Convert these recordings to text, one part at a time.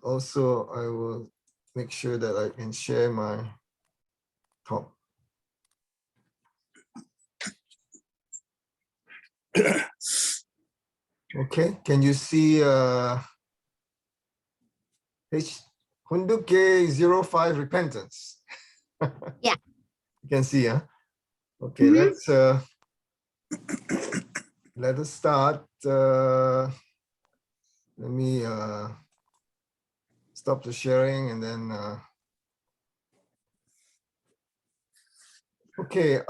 also I will make sure that I can share my top. Okay, can you see Hunduke 05 repentance? Yeah. You can see, huh? Okay, let us start. Let me stop the sharing and then okay,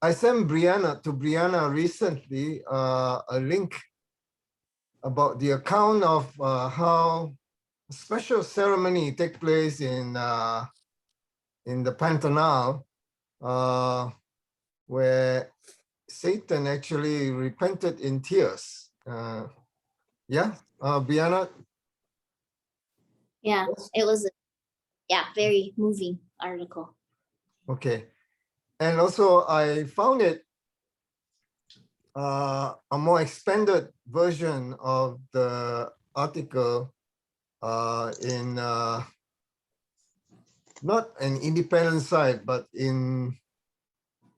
I sent Brianna recently a link about the account of how a special ceremony take place in the Pantanal, where Satan actually repented in tears. Yeah, Brianna? Yeah, it was a very moving article. Okay. And also I found it a more expanded version of the article in not an independent site, but in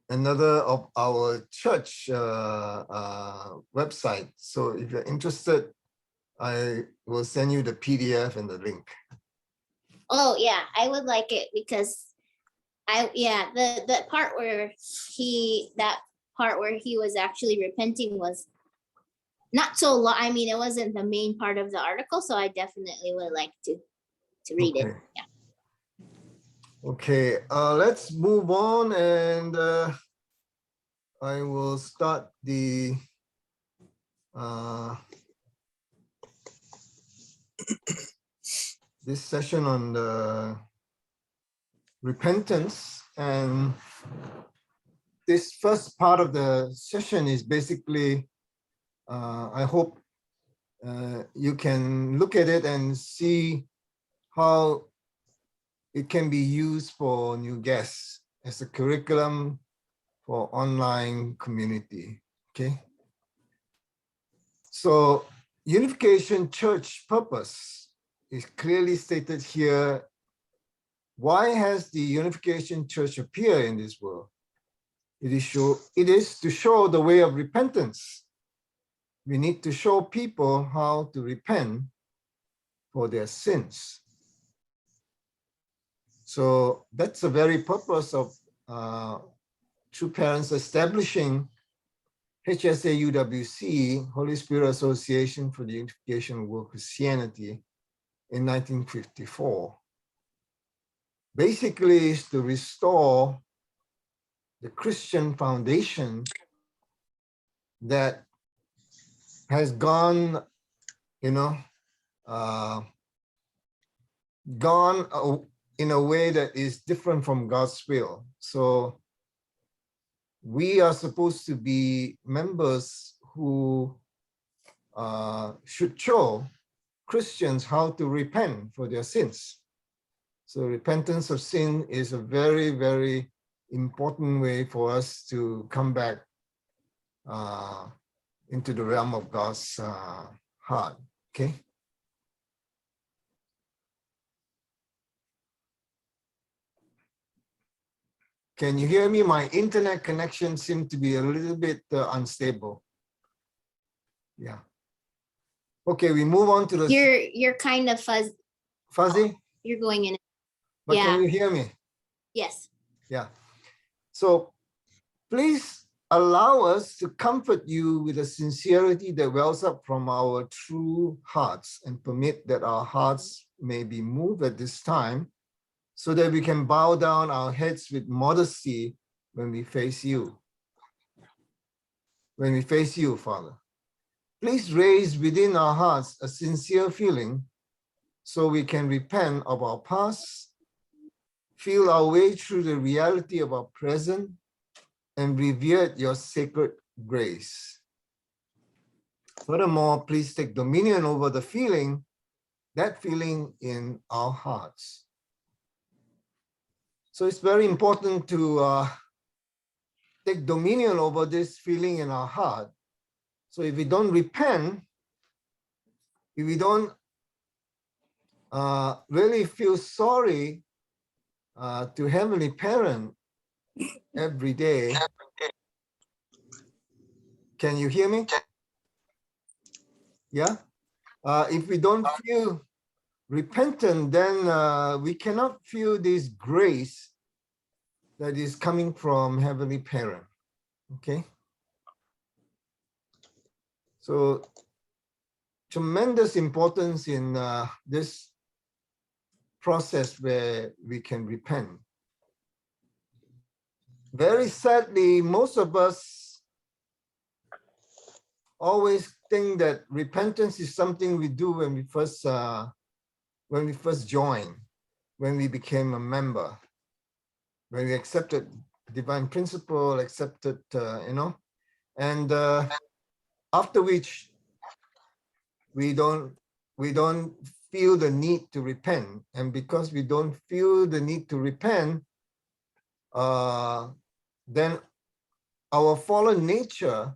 another of our church website. So if you're interested, I will send you the PDF and the link. Oh yeah, I would like it because the part where he was actually repenting was not so long. I mean, it wasn't the main part of the article, so I definitely would like to read it. Yeah. Okay, let's move on, and I will start the this session on the repentance. And this first part of the session is basically, I hope you can look at it and see how it can be used for new guests as a curriculum for online community, okay? So Unification Church purpose is clearly stated here. Why has the Unification Church appeared in this world? It is to show the way of repentance. We need to show people how to repent for their sins. So that's the very purpose of True Parents establishing HSA UWC, Holy Spirit Association for the Unification of World Christianity, in 1954. Basically is to restore the Christian foundation that has gone, gone in a way that is different from God's will. So we are supposed to be members who should show Christians how to repent for their sins. So repentance of sin is a very, very important way for us to come back into the realm of God's heart, okay? Can you hear me? My internet connection seems to be a little bit unstable. Yeah. Okay, we move on to the... You're kind of fuzzy. Fuzzy? You're going in. But yeah. Can you hear me? Yes. Yeah. So please allow us to comfort you with a sincerity that wells up from our true hearts, and permit that our hearts may be moved at this time, so that we can bow down our heads with modesty when we face you. When we face you, Father. Please raise within our hearts a sincere feeling so we can repent of our past, feel our way through the reality of our present, and revere your sacred grace. Furthermore, please take dominion over the feeling, that feeling in our hearts. So it's very important to take dominion over this feeling in our heart. So if we don't repent, if we don't really feel sorry to Heavenly Parent every day. Can you hear me? Yeah. If we don't feel repentant, then we cannot feel this grace that is coming from Heavenly Parent. Okay. So tremendous importance in this process where we can repent. Very sadly, most of us always think that repentance is something we do when we first joined, when we became a member, when we accepted divine principle, accepted, and after which we don't feel the need to repent, and because we don't feel the need to repent, then our fallen nature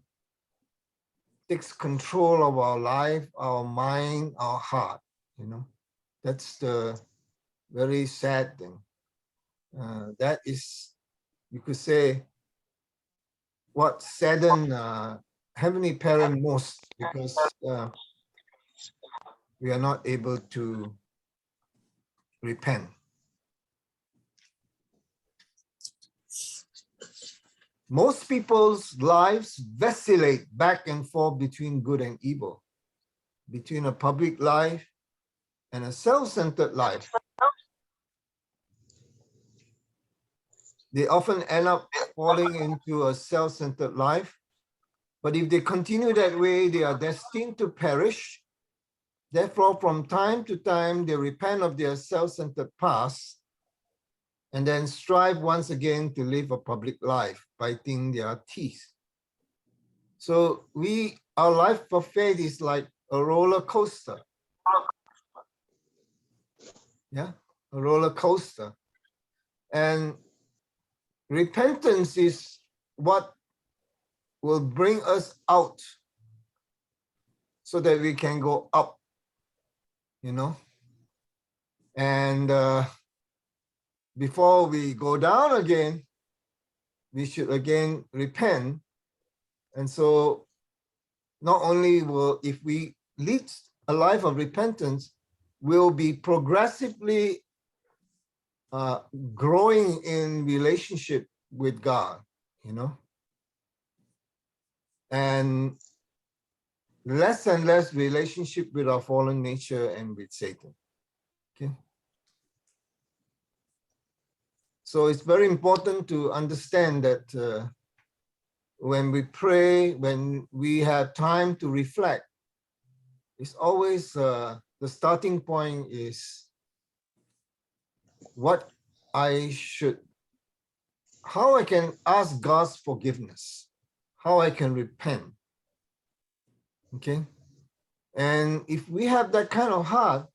takes control of our life, our mind, our heart. That's the very sad thing. That is, you could say, what saddened Heavenly Parent most, because we are not able to repent. Most people's lives vacillate back and forth between good and evil, between a public life and a self-centered life. They often end up falling into a self-centered life, but if they continue that way, they are destined to perish. Therefore, from time to time, they repent of their self-centered past and then strive once again to live a public life, biting their teeth. So our life of faith is like a roller coaster. Yeah, a roller coaster. And repentance is what will bring us out so that we can go up, And before we go down again, we should again repent. And so not only will, if we lead a life of repentance, we'll be progressively growing in relationship with God, and less and less relationship with our fallen nature and with Satan. Okay. So it's very important to understand that when we pray, when we have time to reflect, it's always the starting point is how I can ask God's forgiveness, how I can repent. Okay. And if we have that kind of heart,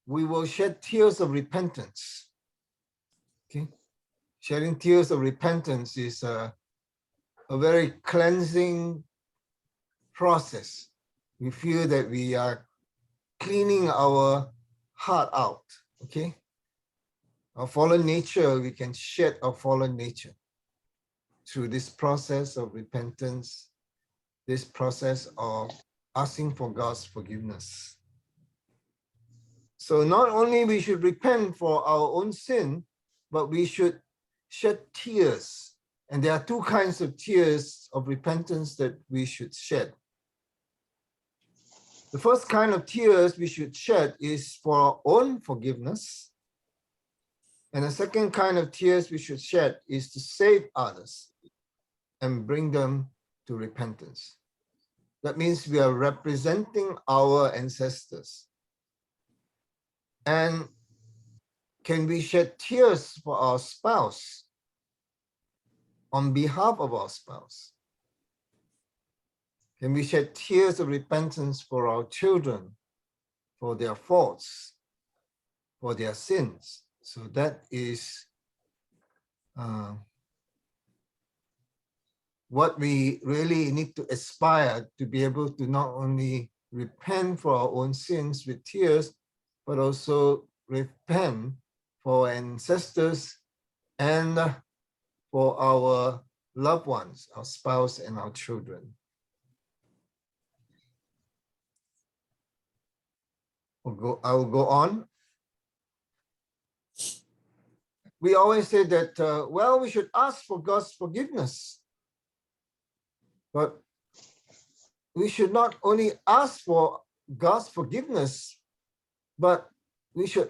we will shed tears of repentance. Okay. Shedding tears of repentance is a very cleansing process. We feel that we are cleaning our heart out. Okay. Our fallen nature, we can shed our fallen nature through this process of repentance, this process of asking for God's forgiveness. So not only we should repent for our own sin, but we should shed tears. And there are two kinds of tears of repentance that we should shed. The first kind of tears we should shed is for our own forgiveness. And the second kind of tears we should shed is to save others and bring them to repentance. That means we are representing our ancestors. And can we shed tears for our spouse on behalf of our spouse? Can we shed tears of repentance for our children, for their faults, for their sins? So that is what we really need to aspire to be able to not only repent for our own sins with tears, but also repent for ancestors and for our loved ones, our spouse and our children. I will go on. We always say that, well, we should ask for God's forgiveness. But we should not only ask for God's forgiveness, but we should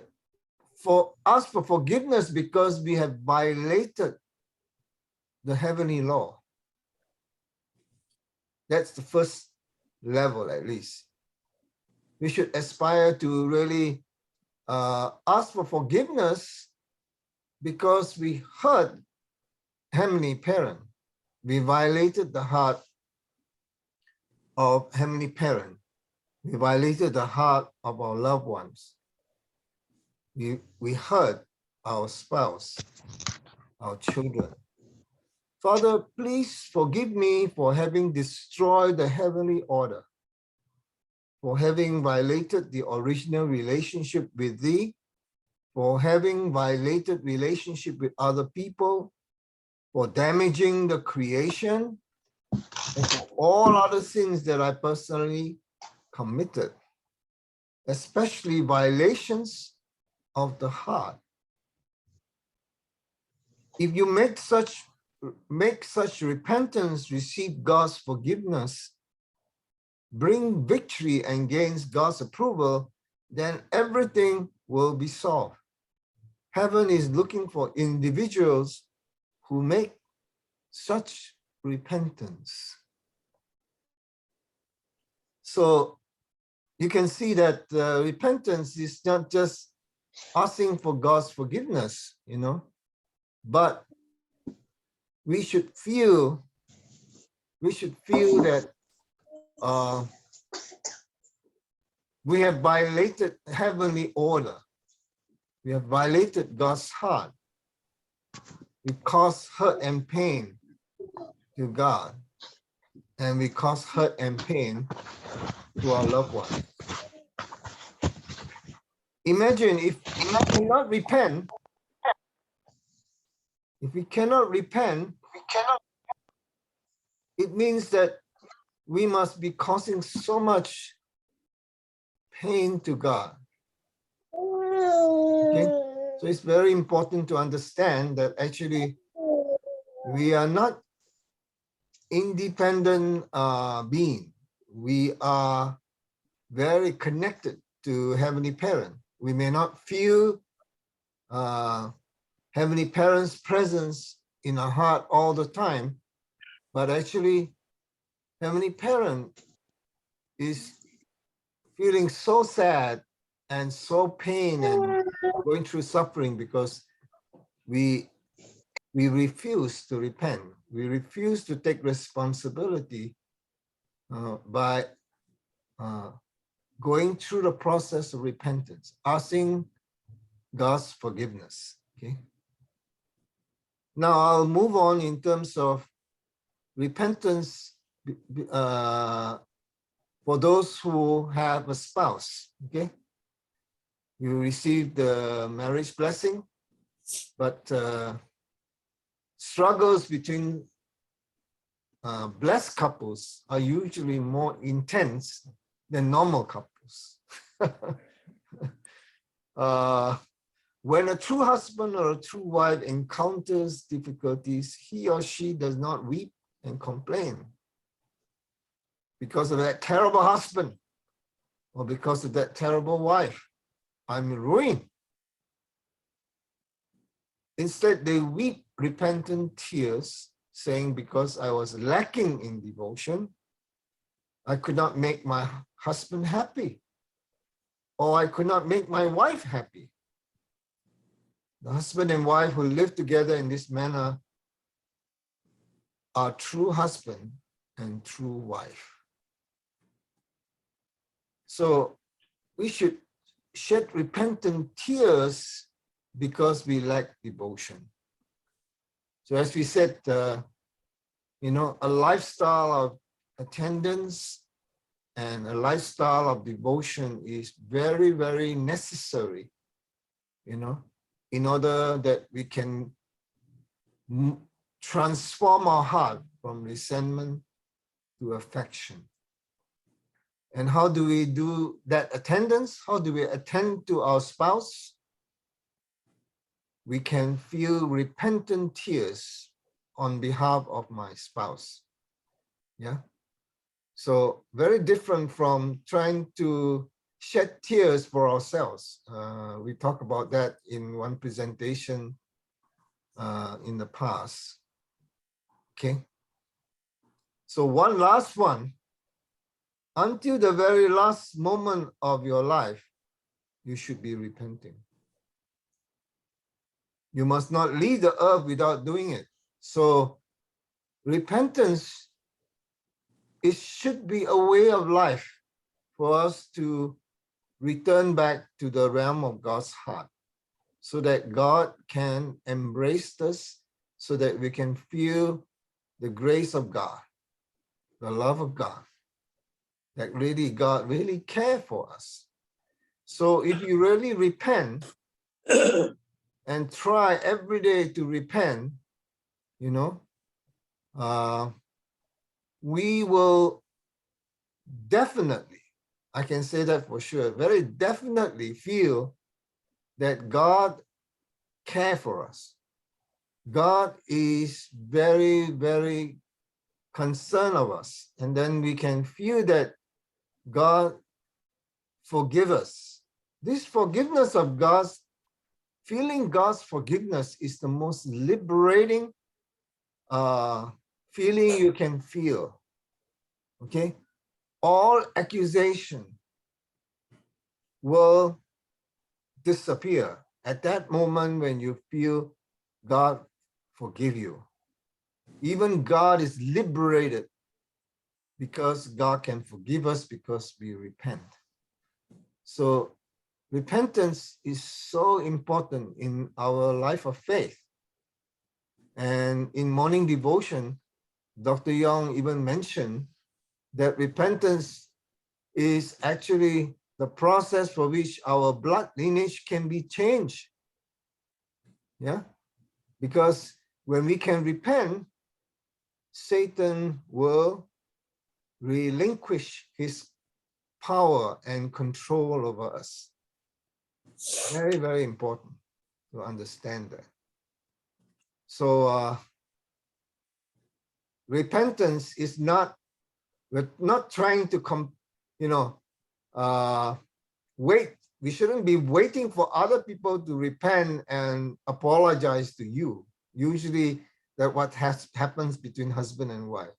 ask for forgiveness because we have violated the heavenly law. That's the first level, at least. We should aspire to really ask for forgiveness because we hurt Heavenly Parent. We violated the heart of Heavenly Parent. We violated the heart of our loved ones. We hurt our spouse, our children. Father, please forgive me for having destroyed the heavenly order, for having violated the original relationship with Thee, for having violated relationship with other people, for damaging the creation, and for all other sins that I personally committed, especially violations of the heart. If you make such repentance, receive God's forgiveness, bring victory and gains God's approval, then everything will be solved. Heaven is looking for individuals who make such repentance. So you can see that repentance is not just asking for God's forgiveness, but we should feel that we have violated heavenly order. We have violated God's heart. We cause hurt and pain to God, and we cause hurt and pain to our loved ones. Imagine if we cannot repent, it means that we must be causing so much pain to God. Okay? So it's very important to understand that actually we are not independent being. We are very connected to Heavenly Parent. We may not feel Heavenly Parent's presence in our heart all the time, but actually Heavenly Parent is feeling so sad and so pain and going through suffering because we refuse to repent. We refuse to take responsibility by going through the process of repentance, asking God's forgiveness. Okay. Now I'll move on in terms of repentance for those who have a spouse. Okay. You receive the marriage blessing, but struggles between blessed couples are usually more intense than normal couples. When a true husband or a true wife encounters difficulties, he or she does not weep and complain because of that terrible husband or because of that terrible wife. I'm ruined. Instead, they weep repentant tears, saying, because I was lacking in devotion, I could not make my husband happy, or I could not make my wife happy. The husband and wife who live together in this manner are true husband and true wife. So we should shed repentant tears because we lack devotion. So as we said, a lifestyle of attendance and a lifestyle of devotion is very, very necessary, you know, in order that we can transform our heart from resentment to affection. And how do we do that attendance? How do we attend to our spouse? We can feel repentant tears on behalf of my spouse. Yeah. So very different from trying to shed tears for ourselves. We talked about that in one presentation in the past. Okay. So one last one. Until the very last moment of your life, you should be repenting. You must not leave the earth without doing it. So repentance, it should be a way of life for us to return back to the realm of God's heart so that God can embrace us, so that we can feel the grace of God, the love of God, that really God really cares for us. So if you really repent and try every day to repent, you know, we will definitely, I can say that for sure, very definitely feel that God cares for us. God is very, very concerned of us. And then we can feel that God forgive us. This forgiveness of God's, feeling God's forgiveness is the most liberating feeling you can feel. Okay? All accusation will disappear at that moment when you feel God forgive you. Even God is liberated because God can forgive us because we repent. So repentance is so important in our life of faith. And in morning devotion, Dr. Young even mentioned that repentance is actually the process for which our blood lineage can be changed. Yeah, because when we can repent, Satan will relinquish his power and control over us. Very, very important to understand that. So repentance is not, we're not trying to wait. We shouldn't be waiting for other people to repent and apologize to you. Usually that what happens between husband and wife.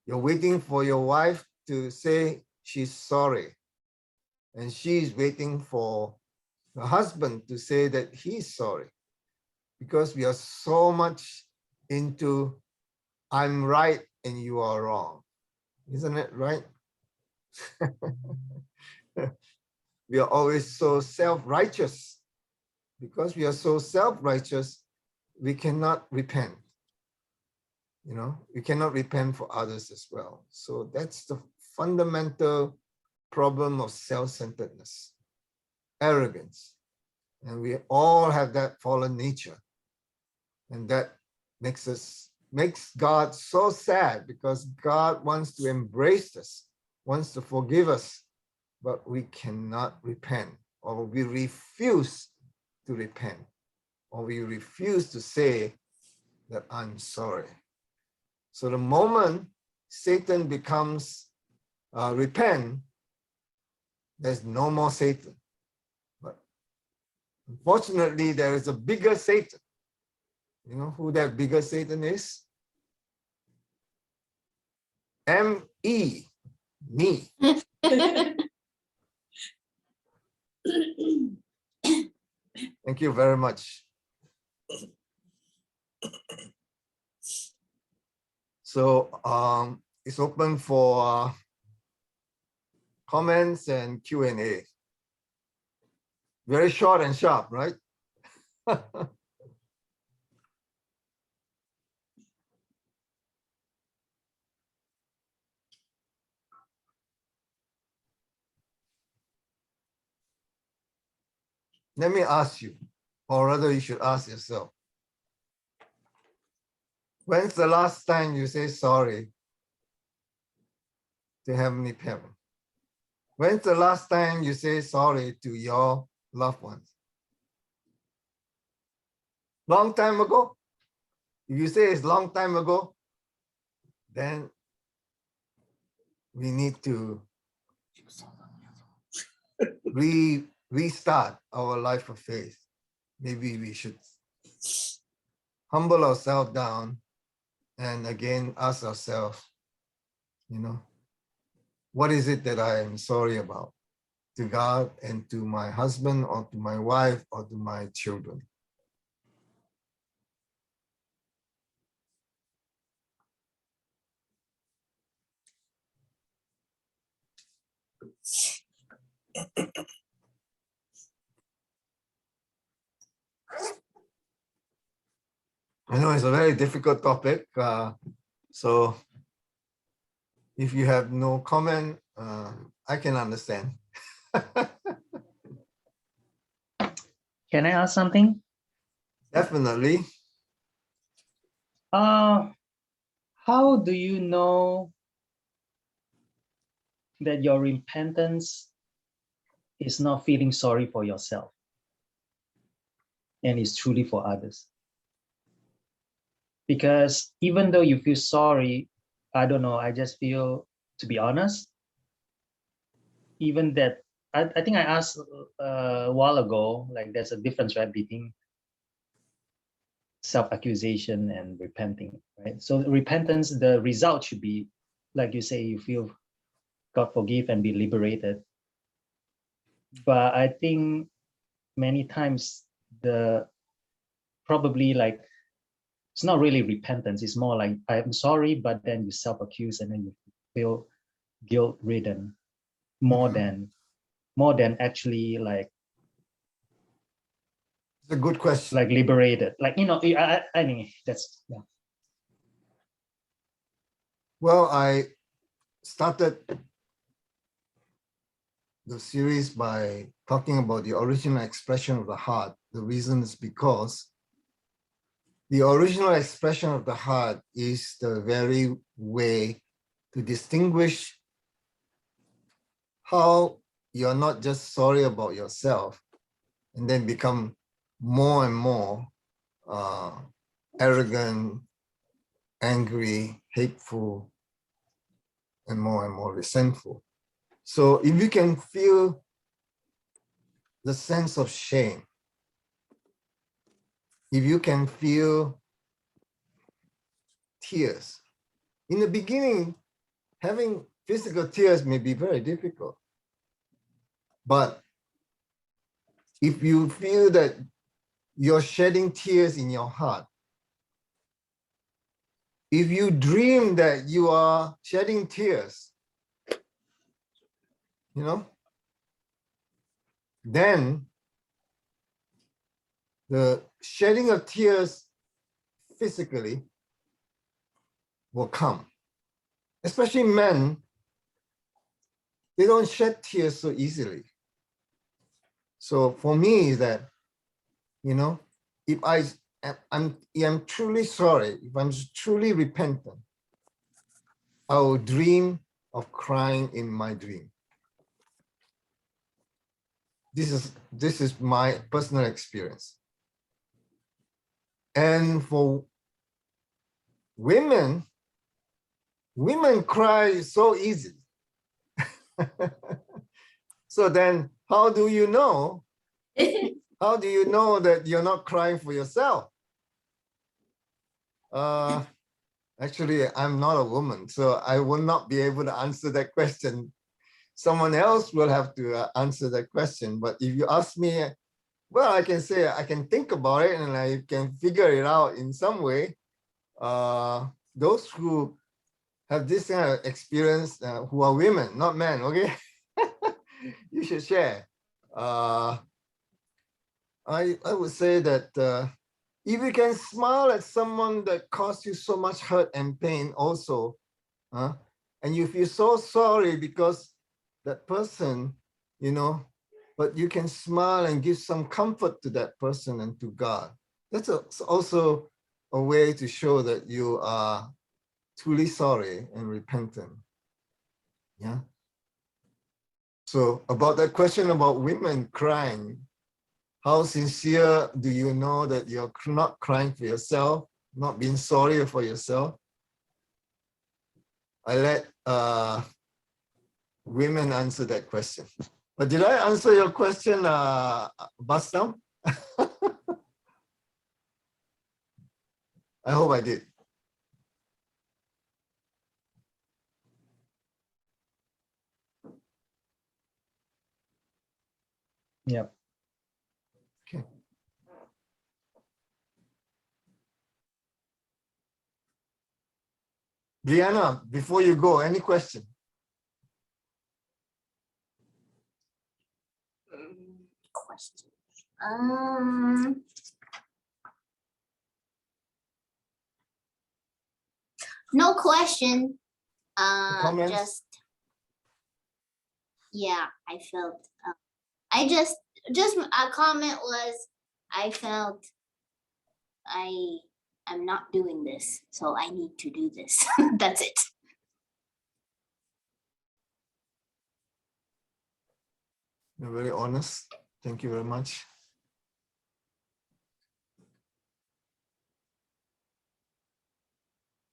You're waiting for your wife to say she's sorry. And she's waiting for the husband to say that he's sorry. Because we are so much into I'm right and you are wrong. Isn't it right? We are always so self-righteous. Because we are so self-righteous, we cannot repent. You know, we cannot repent for others as well. So that's the fundamental problem of self-centeredness, arrogance. And we all have that fallen nature. And that makes God so sad because God wants to embrace us, wants to forgive us, but we cannot repent, or we refuse to repent, or we refuse to say that I'm sorry. So the moment Satan becomes repent, there's no more Satan. But unfortunately, there is a bigger Satan. You know who that bigger Satan is? M-E, me. Thank you very much. So it's open for comments and Q&A. Very short and sharp, right? Let me ask you, or rather you should ask yourself, when's the last time you say sorry to Heavenly Parent? When's the last time you say sorry to your loved ones? Long time ago? If you say it's long time ago, then we need to restart our life of faith. Maybe we should humble ourselves down and again ask ourselves, what is it that I am sorry about to God and to my husband or to my wife or to my children? I know it's a very difficult topic, so if you have no comment, I can understand. Can I ask something? Definitely. How do you know that your repentance is not feeling sorry for yourself and is truly for others? Because even though you feel sorry, I don't know, I just feel, to be honest, even that, I think I asked a while ago, like there's a difference, right, between self-accusation and repenting, right? So repentance, the result should be, like you say, you feel God forgive and be liberated. But I think many times probably like, it's not really repentance, it's more like, I'm sorry, but then you self-accuse and then you feel guilt-ridden more than actually like, It's a good question. like liberated, like, I mean, that's, yeah. Well, I started the series by talking about the original expression of the heart. The reason is because the original expression of the heart is the very way to distinguish how you're not just sorry about yourself and then become more and more arrogant, angry, hateful, and more resentful. So if you can feel the sense of shame, if you can feel tears, in the beginning, having physical tears may be very difficult. But if you feel that you're shedding tears in your heart, if you dream that you are shedding tears, then the shedding of tears physically will come. Especially men, they don't shed tears so easily. So for me is that, if I'm truly sorry, if I'm truly repentant, I will dream of crying in my dream. This is my personal experience. And for women cry so easily. So then how do you know? How do you know that you're not crying for yourself? Actually, I'm not a woman, so I will not be able to answer that question. Someone else will have to answer that question. But if you ask me, well, I can say I can think about it and I can figure it out in some way. Those who have this kind of experience, who are women, not men, okay? You should share. I would say that if you can smile at someone that caused you so much hurt and pain also, and you feel so sorry because that person, but you can smile and give some comfort to that person and to God. That's also a way to show that you are truly sorry and repentant. Yeah. So about that question about women crying, how sincere do you know that you're not crying for yourself, not being sorry for yourself? I let women answer that question. But did I answer your question, Bastam? I hope I did. Yep. Okay. Brianna, before you go, any question? Question. No question. Comments? Just yeah, I felt. I just a comment was I felt I'm not doing this, so I need to do this. That's it. You're very honest. Thank you very much.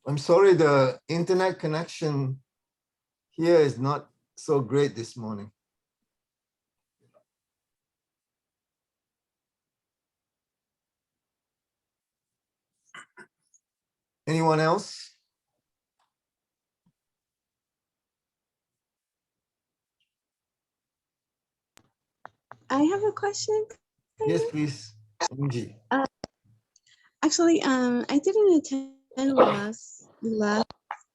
I'm sorry the internet connection here is not so great this morning. Anyone else? I have a question. Yes, please. Angie. Actually, I didn't attend last. I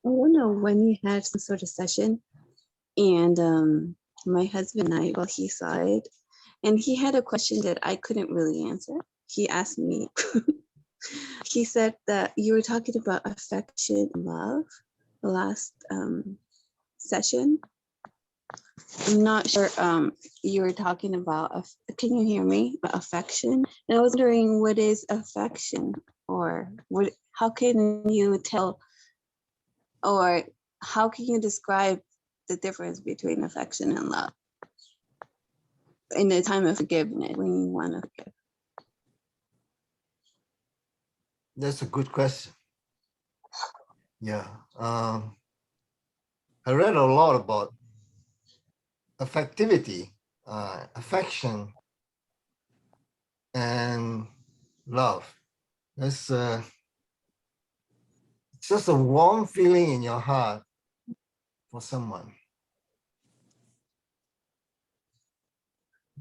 don't know when you had some sort of session, and my husband and I, well, he saw it, and he had a question that I couldn't really answer. He asked me. He said that you were talking about affection and love the last session. I'm not sure you were talking about, can you hear me? Affection. And I was wondering what is affection, or what, how can you tell, or how can you describe the difference between affection and love in the time of forgiveness when you want to forgive? That's a good question. Yeah. I read a lot about affectivity, affection, and love. It's just a warm feeling in your heart for someone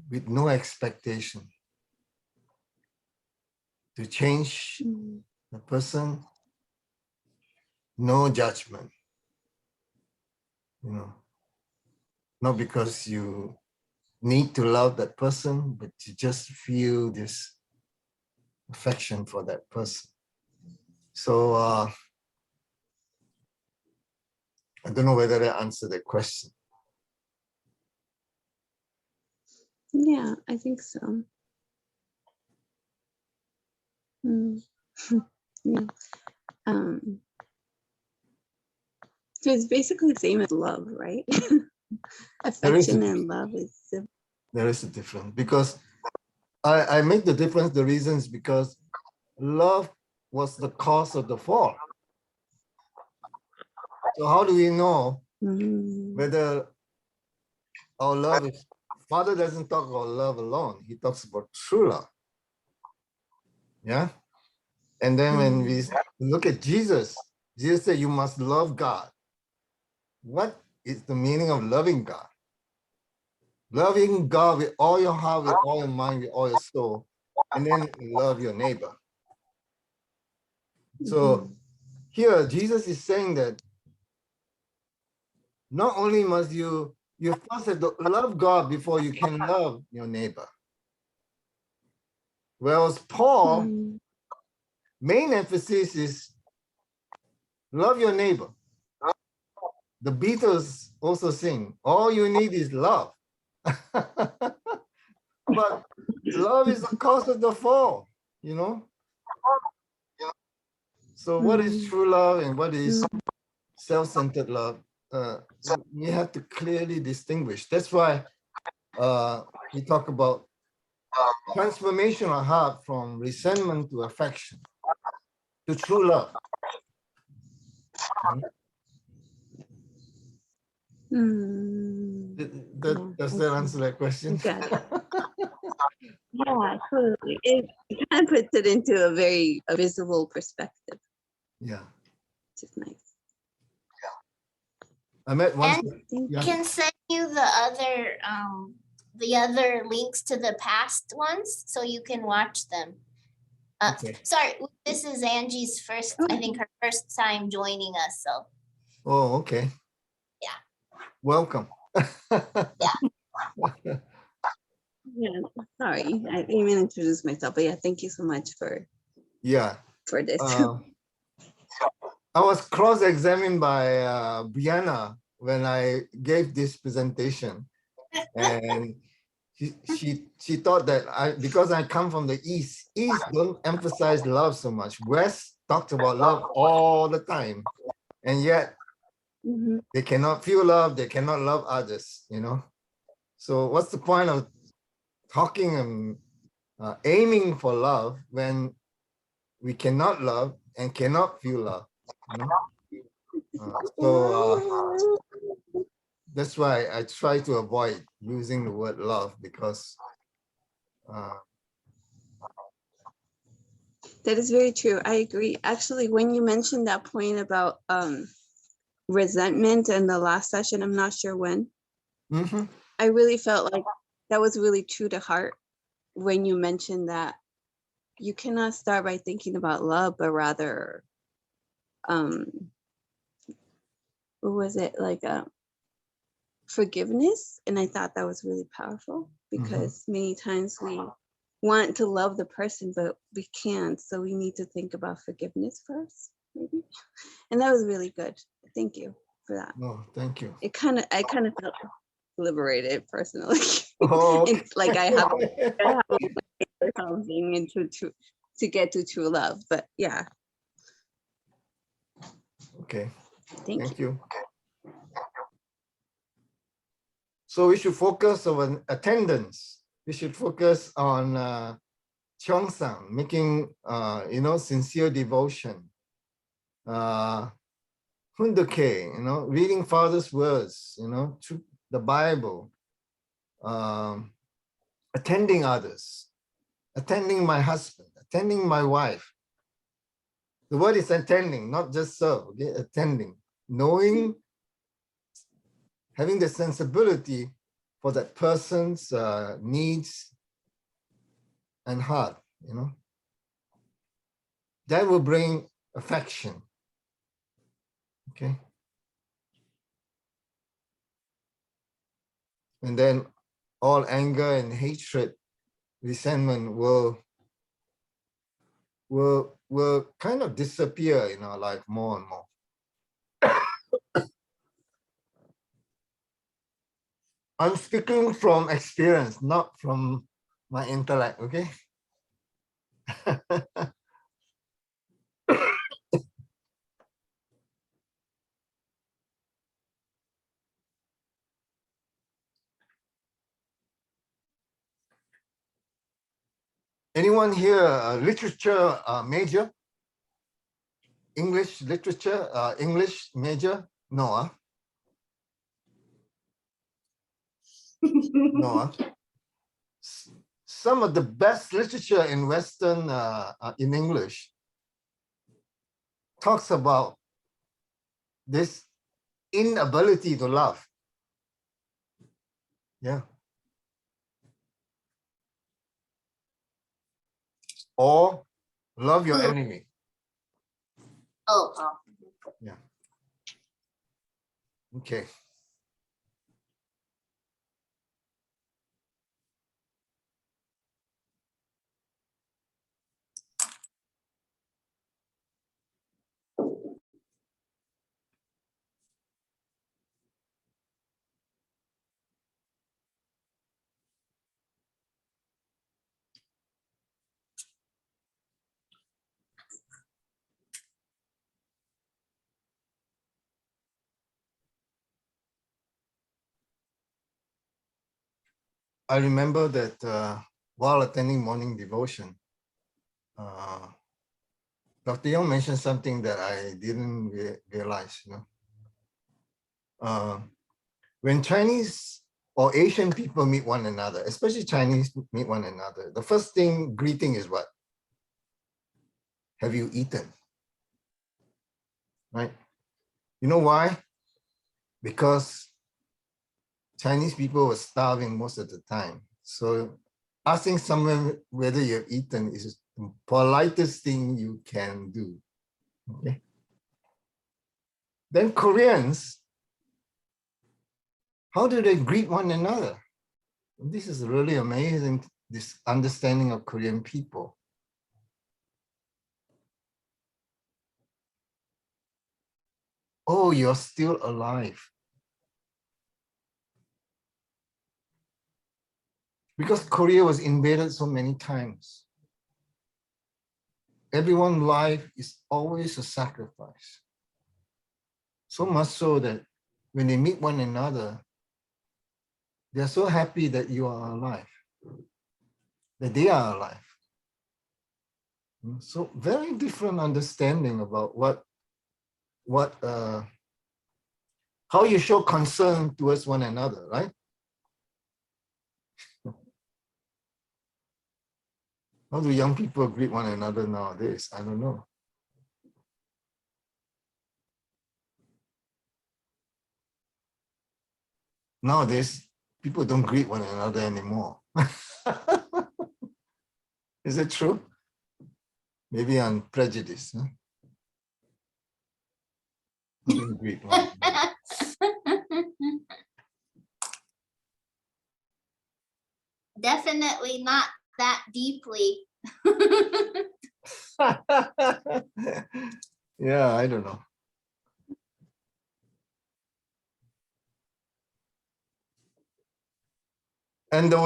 with no expectation to change the person, no judgment, not because you need to love that person, but you just feel this affection for that person. So I don't know whether that answered the question. Yeah, I think so. Yeah. So it's basically the same as love, right? Affection and love is similar. There is a difference because I make the difference. The reason is because love was the cause of the fall. So how do we know whether our love is, Father doesn't talk about love alone. He talks about true love. Yeah. And then when we look at Jesus, Jesus said, you must love God. What is the meaning of loving God? Loving God with all your heart, with all your mind, with all your soul, and then love your neighbor. So here, Jesus is saying that not only must you first have to love God before you can love your neighbor. Whereas Paul, main emphasis is love your neighbor. The Beatles also sing, all you need is love. but love is the cause of the fall, you know. So what is true love and what is self-centered love? We have to clearly distinguish. That's why we talk about transformation of heart from resentment to affection to true love. Mm. Does that answer that question? Got it. Yeah, totally. It kind of puts it into a visible perspective, Yeah. which is nice. I met one. And Yeah. can send you the other links to the past ones so you can watch them. Okay. Sorry, this is Angie's first, I think her first time joining us. So Oh, okay. Yeah. Welcome. Yeah, sorry, I didn't even introduce myself, but yeah, thank you so much for Yeah. this. I was cross-examined by Brianna when I gave this presentation, and she thought that because I come from the East don't emphasize love so much. West talks about love all the time, and yet Mhm. they cannot feel love, they cannot love others, you know. So what's the point of talking and aiming for love when we cannot love and cannot feel love, you know? So that's why I try to avoid using the word love, because That is very true. I agree. Actually, when you mentioned that point about resentment in the last session, I'm not sure when, mhm. I really felt like that was really true to heart when you mentioned that you cannot start by thinking about love, but rather, what was it, like forgiveness? And I thought that was really powerful because many times we want to love the person, but we can't. So we need to think about forgiveness first, maybe. And that was really good. Thank you for that. Oh, thank you. I kind of felt liberated personally. Oh, okay. It's like I have something into to get to true love. But yeah, Okay, thank you. thank you. So we should focus on attendance. We should focus on Cheongsam, making sincere devotion. Hunduke, reading Father's words, through the Bible, attending others, attending my husband, attending my wife. The word is attending, not just serve, okay? Attending, knowing, having the sensibility for that person's needs and heart, that will bring affection, okay? And then all anger and hatred, resentment will kind of disappear in our life more and more. I'm speaking from experience, not from my intellect, okay? Anyone here literature major? English literature, English major? No, huh? No, huh? Some of the best literature in Western, in English, talks about this inability to love. Yeah. Or love your enemy. oh. Yeah. Okay. I remember that while attending morning devotion, Dr. Young mentioned something that I didn't realize. When Chinese or Asian people meet one another, especially Chinese meet one another, the first thing greeting is what? Have you eaten? Right? You know why? Because Chinese people were starving most of the time. So asking someone whether you've eaten is the politest thing you can do. Okay. Then Koreans, how do they greet one another? This is really amazing, this understanding of Korean people. Oh, you're still alive. Because Korea was invaded so many times. Everyone's life is always a sacrifice. So much so that when they meet one another, they're so happy that you are alive, that they are alive. So very different understanding about how you show concern towards one another, right? How do young people greet one another nowadays? I don't know. Nowadays, people don't greet one another anymore. Is it true? Maybe I'm prejudiced. Huh? Who don't greet one another? Definitely not that deeply. Yeah, I don't know. And the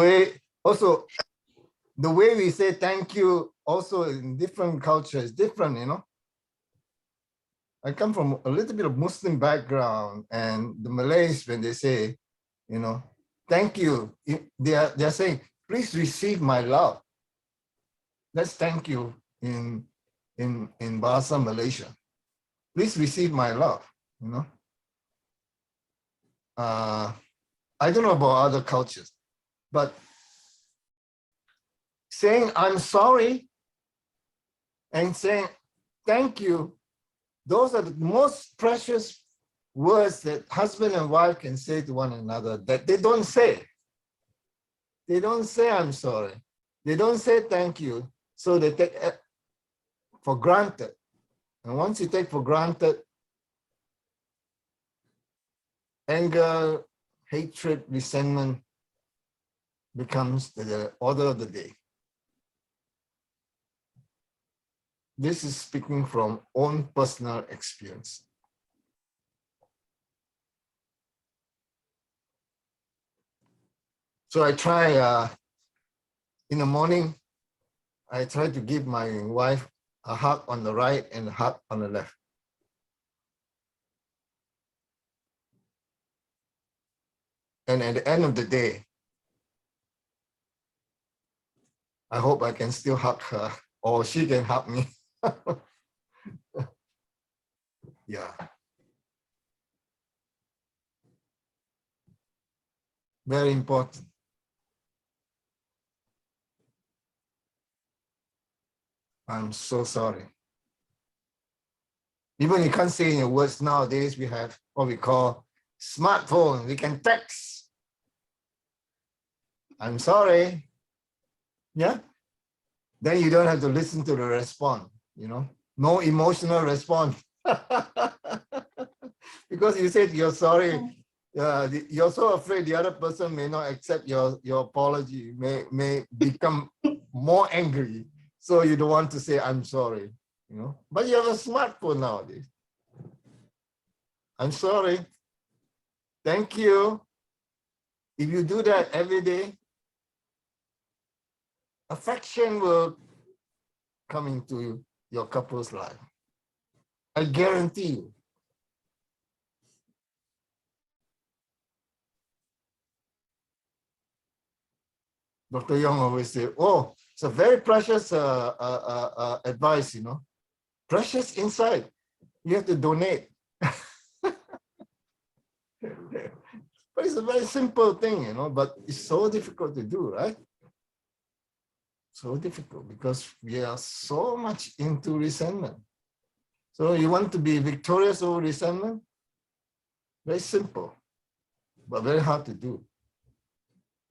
way we say thank you also in different cultures is different, I come from a little bit of Muslim background, and the Malays, when they say, thank you, they're saying, please receive my love. That's thank you in Bahasa Malaysia. Please receive my love, I don't know about other cultures, but saying I'm sorry and saying thank you, those are the most precious words that husband and wife can say to one another that they don't say. They don't say I'm sorry. They don't say thank you. So they take it for granted. And once you take for granted, anger, hatred, resentment becomes the order of the day. This is speaking from own personal experience. So I try in the morning, I try to give my wife a hug on the right and a hug on the left. And at the end of the day, I hope I can still hug her or she can hug me. Yeah. Very important. I'm so sorry. Even you can't say in your words nowadays, we have what we call smartphone. We can text. I'm sorry. Yeah. Then you don't have to listen to the response, no emotional response. Because you said you're sorry. You're so afraid the other person may not accept your apology, may become more angry. So you don't want to say, I'm sorry, But you have a smartphone nowadays. I'm sorry. Thank you. If you do that every day, affection will come into your couple's life. I guarantee you. Dr. Young always say, oh, it's a very precious advice, you know. Precious inside. You have to donate. But it's a very simple thing, you know, but it's so difficult to do, right? So difficult because we are so much into resentment. So you want to be victorious over resentment? Very simple, but very hard to do.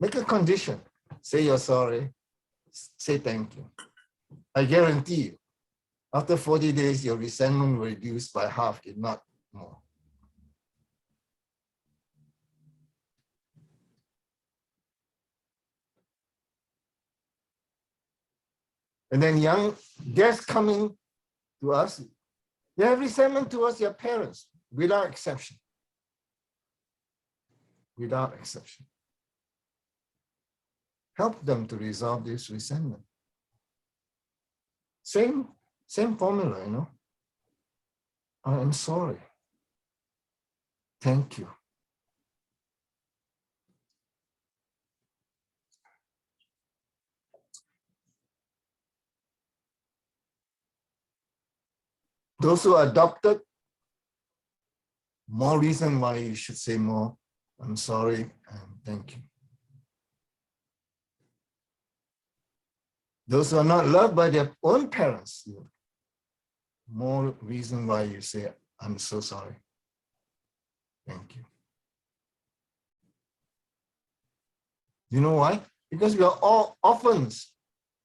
Make a condition. Say you're sorry. Say thank you. I guarantee you, after 40 days, your resentment will reduce by half, if not more. And then young guests coming to us, they have resentment towards their parents, without exception. Without exception. Help them to resolve this resentment. Same formula, you know. I'm sorry. Thank you. Those who are adopted, more reason why you should say more, I'm sorry and thank you. Those who are not loved by their own parents, more reason why you say, I'm so sorry. Thank you. You know why? Because we are all orphans.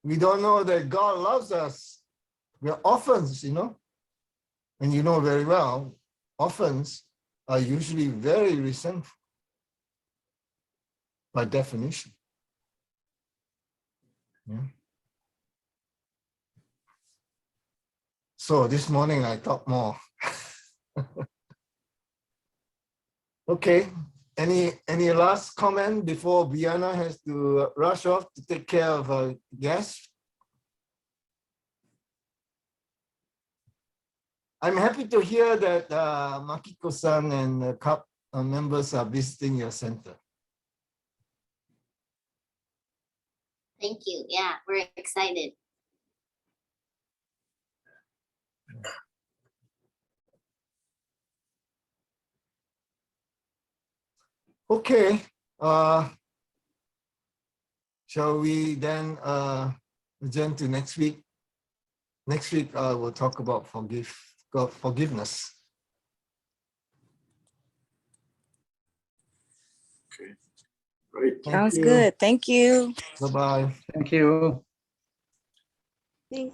We don't know that God loves us. We are orphans, you know. And you know very well, orphans are usually very resentful by definition. Yeah. So this morning I talk more. Okay, any last comment before Biana has to rush off to take care of her guests? I'm happy to hear that Makiko-san and CUP members are visiting your center. Thank you. Yeah, we're excited. Okay, shall we then adjourn to next week? Next week we'll talk about forgiveness. Okay, great. Thank Sounds you. good. Thank you. Bye-bye. Thank you. Thank